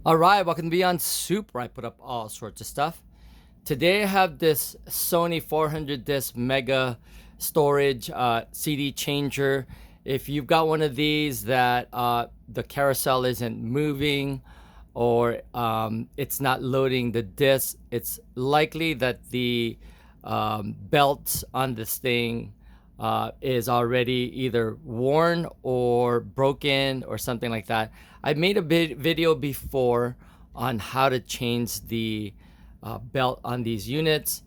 All right, welcome to Beyond Soup, where I put up all sorts of stuff. Today I have this Sony 400 disc mega storage CD changer. If you've got one of these that the carousel isn't moving or it's not loading the disc, it's likely that the belt on this thing is already either worn or broken or something like that. I made a video before on how to change the belt on these units,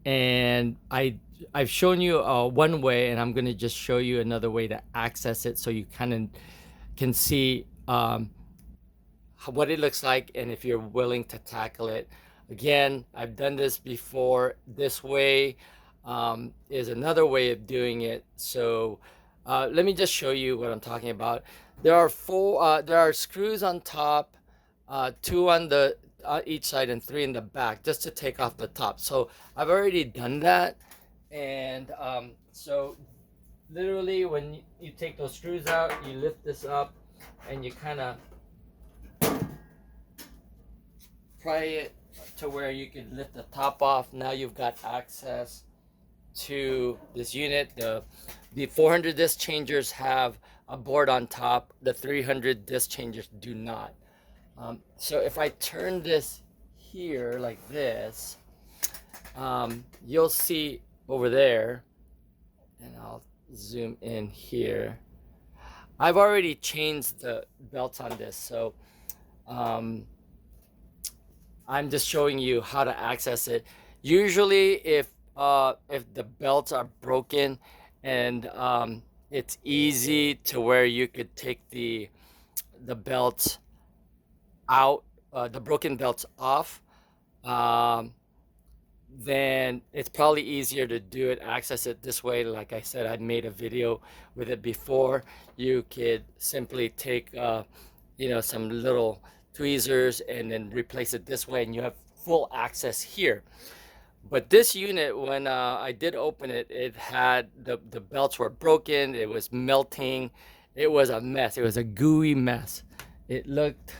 and I've shown you one way, and I'm going to just show you another way to access it so you kind of can see what it looks like and if you're willing to tackle it. Again, I've done this before. This way is another way of doing it. So let me just show you what I'm talking about. There are there are screws on top, two on the each side and three in the back, just to take off the top. So I've already done that, and so literally when you take those screws out, you lift this up, and you kind of pry it to where you can lift the top off. Now you've got access to this unit. The 400 disc changers have a board on top. The 300 disc changers do not. So if I turn this here like this, you'll see over there, and I'll zoom in here. I've already changed the belts on this, so I'm just showing you how to access it. Usually, if the belts are broken and it's easy to where you could take the belts out, the broken belts off, then it's probably easier to do it, access it this way. Like I said, I made a video with it before. You could simply take, some little tweezers and then replace it this way, and you have full access here. But this unit, when I did open it, it had the belts were broken. It was melting. It was a mess. It was a gooey mess. It looked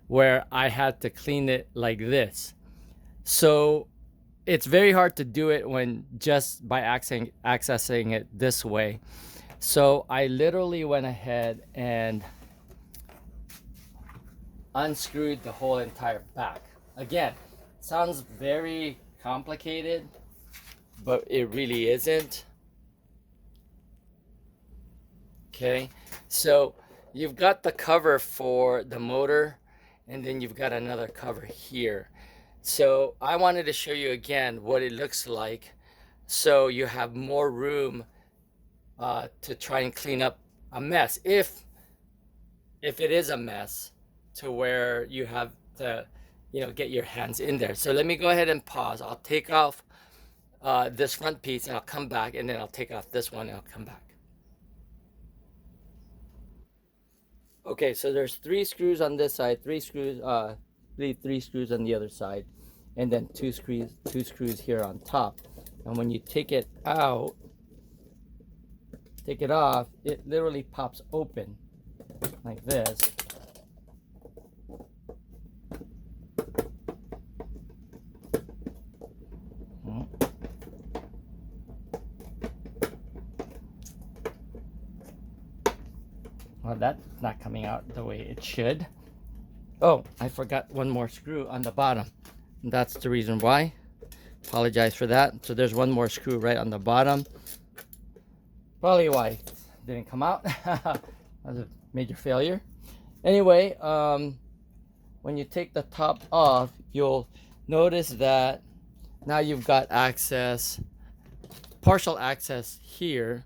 where I had to clean it like this. So it's very hard to do it when just by accessing it this way. So I literally went ahead and unscrewed the whole entire back. Again, sounds very complicated, but it really isn't. Okay, so you've got the cover for the motor, and then you've got another cover here. So I wanted to show you again what it looks like, so you have more room to try and clean up a mess, if it is a mess, to where you have to get your hands in there. So let me go ahead and pause. I'll take off this front piece, and I'll come back, and then I'll take off this one, and I'll come back. Okay, so there's three screws on this side, three screws on the other side, and then two screws here on top. And when you take it out, take it off, it literally pops open like this. Well, that's not coming out the way it should. Oh, I forgot one more screw on the bottom. That's the reason why. Apologize for that. So there's one more screw right on the bottom. Probably why it didn't come out. That was a major failure. Anyway, when you take the top off, you'll notice that now you've got access, partial access here.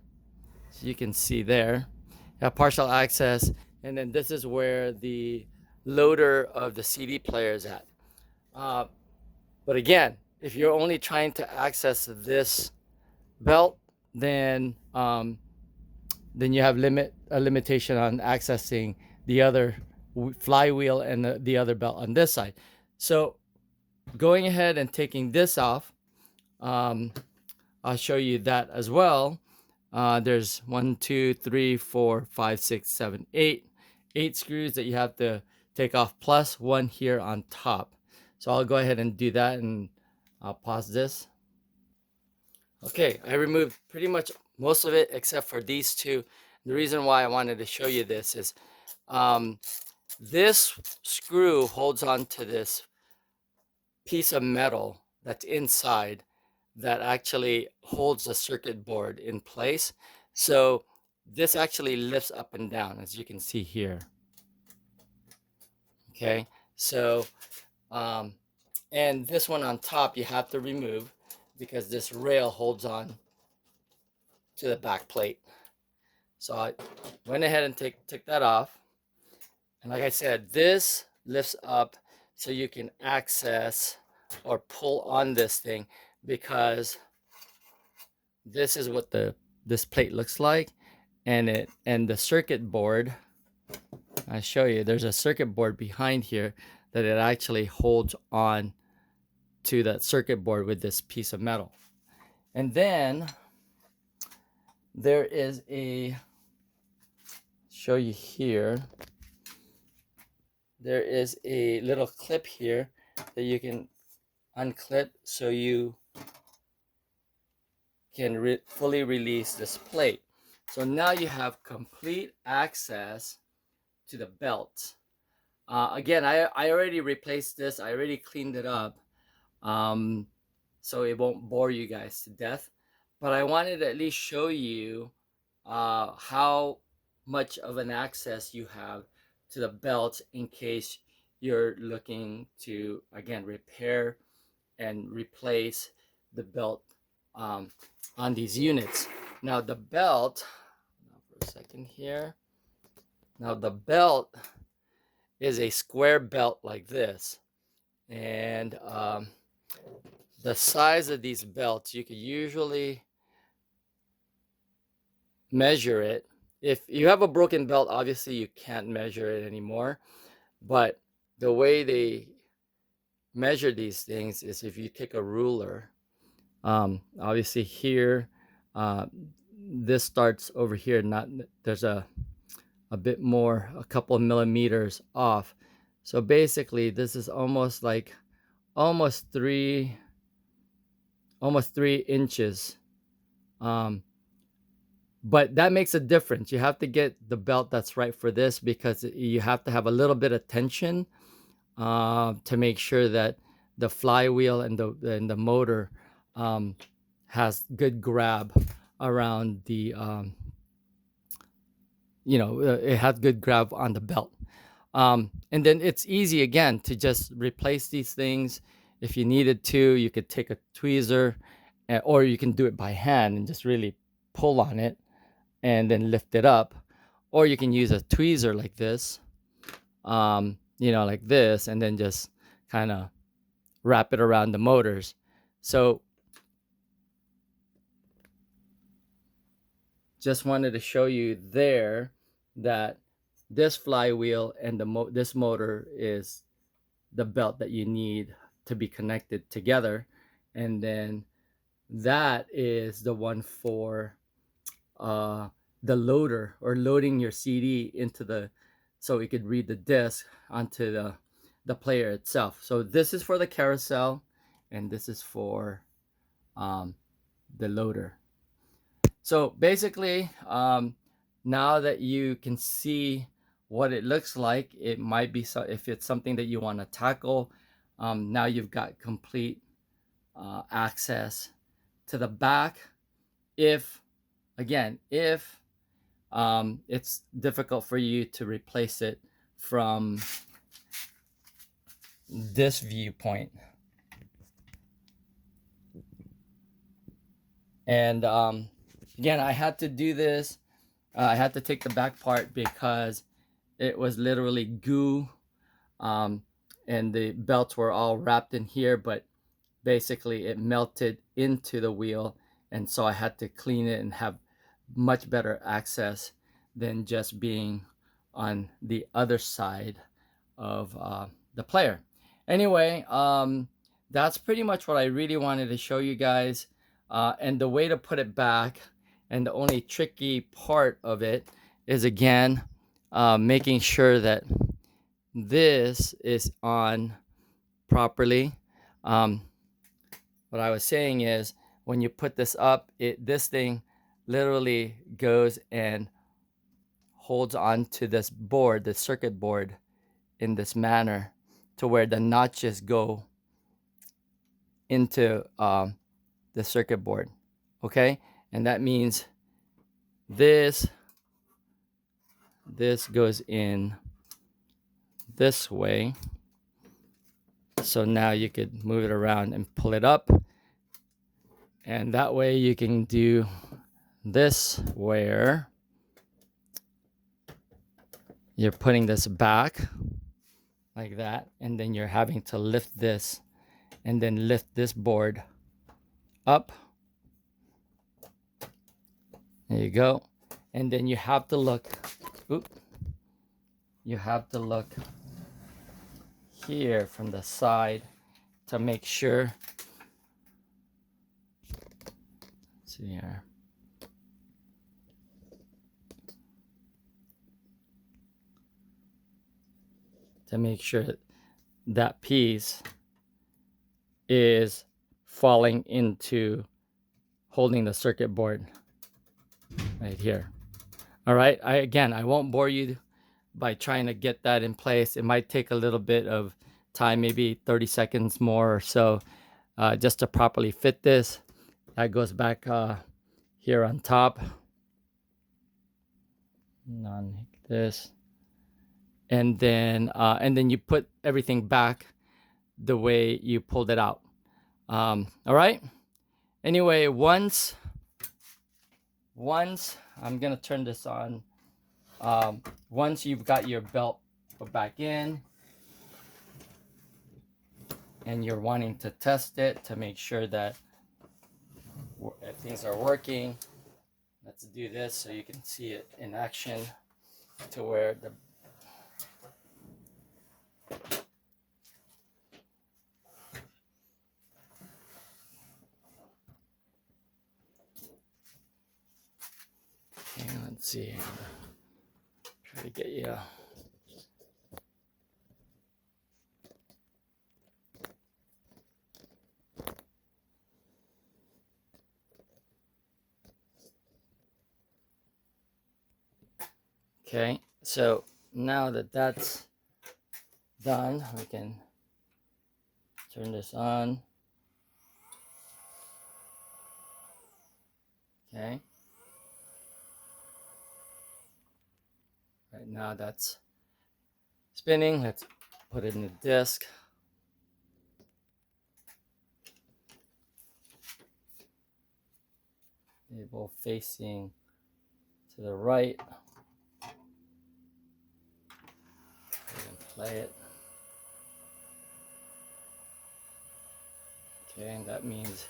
So you can see there. You have partial access, and then this is where the loader of the CD player is at. But again, if you're only trying to access this belt, then you have a limitation on accessing the other flywheel and the other belt on this side. So going ahead and taking this off, I'll show you that as well. There's 1, 2, 3, 4, 5, 6, 7, 8 screws that you have to take off, plus one here on top. So I'll go ahead and do that, and I'll pause this. Okay, I removed pretty much most of it except for these two. The reason why I wanted to show you this is this screw holds on to this piece of metal that's inside that actually holds the circuit board in place. So this actually lifts up and down, as you can see here. Okay, so and this one on top you have to remove because this rail holds on to the back plate. So I went ahead and took that off. And like I said, this lifts up so you can access or pull on this thing, because this is what this plate looks like. And the circuit board, I show you, there's a circuit board behind here that it actually holds on to that circuit board with this piece of metal. And then there is show you here, there is a little clip here that you can unclip so you can fully release this plate. So now you have complete access to the belt. Again, I already replaced this. I already cleaned it up, so it won't bore you guys to death. But I wanted to at least show you how much of an access you have to the belt in case you're looking to, again, repair and replace the belt on these units. Now the belt, for a second here. Now the belt is a square belt like this, and the size of these belts, you could usually measure it. If you have a broken belt, obviously you can't measure it anymore, but the way they measure these things is if you take a ruler. Obviously here, this starts over here, not there's a bit more, a couple of millimeters off. So basically this is almost like almost 3 inches. But that makes a difference. You have to get the belt that's right for this, because you have to have a little bit of tension to make sure that the flywheel and the motor has good grab around the it has good grab on the belt. And then it's easy again to just replace these things. If you needed to, you could take a tweezer, or you can do it by hand and just really pull on it and then lift it up, or you can use a tweezer like this, like this, and then just kind of wrap it around the motors. So just wanted to show you there that this flywheel and this motor is the belt that you need to be connected together. And then that is the one for the loader, or loading your CD into so we could read the disc onto the player itself. So this is for the carousel, and this is for the loader. So basically, now that you can see what it looks like, it might be, so if it's something that you want to tackle, now you've got complete access to the back. If it's difficult for you to replace it from this viewpoint. And again, I had to do this. I had to take the back part because it was literally goo, and the belts were all wrapped in here, but basically it melted into the wheel, and so I had to clean it and have much better access than just being on the other side of the player. Anyway, that's pretty much what I really wanted to show you guys. And the way to put it back, and the only tricky part of it is, again, making sure that this is on properly. What I was saying is when you put this up, this thing literally goes and holds on to this board, the circuit board, in this manner to where the notches go into the circuit board. Okay, and that means this goes in this way. So now you could move it around and pull it up, and that way you can do this where you're putting this back like that, and then you're having to lift this and then lift this board up. There you go. And then you have to look, you have to look here from the side to make sure. Let's see here. To make sure that piece is falling into holding the circuit board right here. All right, I won't bore you by trying to get that in place. It might take a little bit of time, maybe 30 seconds more or so, just to properly fit this. That goes back here on top. On this. And then you put everything back the way you pulled it out. All right. Anyway, once I'm gonna turn this on. Once you've got your belt put back in, and you're wanting to test it to make sure that things are working, let's do this so you can see it in action to where the let's see. Try to get you. Okay, so now that that's done, we can turn this on. Okay. Right now that's spinning. Let's put it in the disc. They're both facing to the right. Play it. Okay, and that means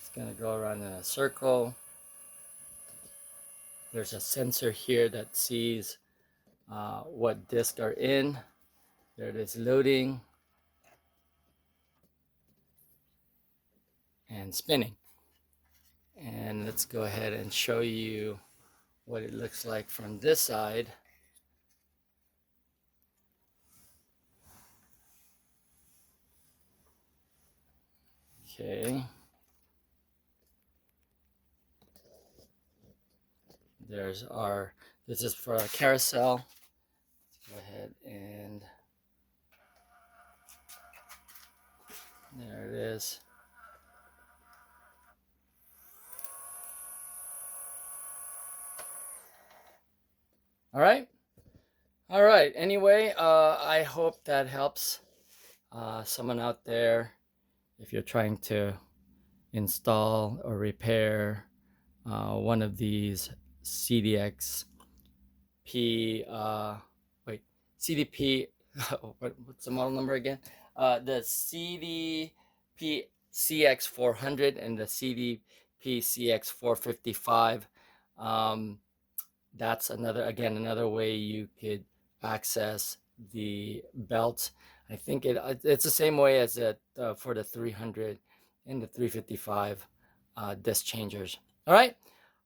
it's going to go around in a circle. There's a sensor here that sees what discs are in. There it is, loading and spinning. And let's go ahead and show you what it looks like from this side. Okay. There's our, this is for a carousel. Let's go ahead and there it is. All right. All right. Anyway, I hope that helps someone out there if you're trying to install or repair one of these CDP, what's the model number again? The CDP-CX400 and the CDP-CX455. That's another way you could access the belt. I think it's the same way as for the 300 and the 355 disc changers. All right.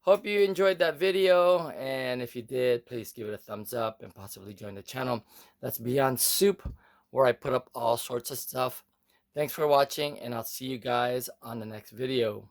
Hope you enjoyed that video, and if you did, please give it a thumbs up and possibly join the channel. That's Beyond Soup, where I put up all sorts of stuff. Thanks for watching, and I'll see you guys on the next video.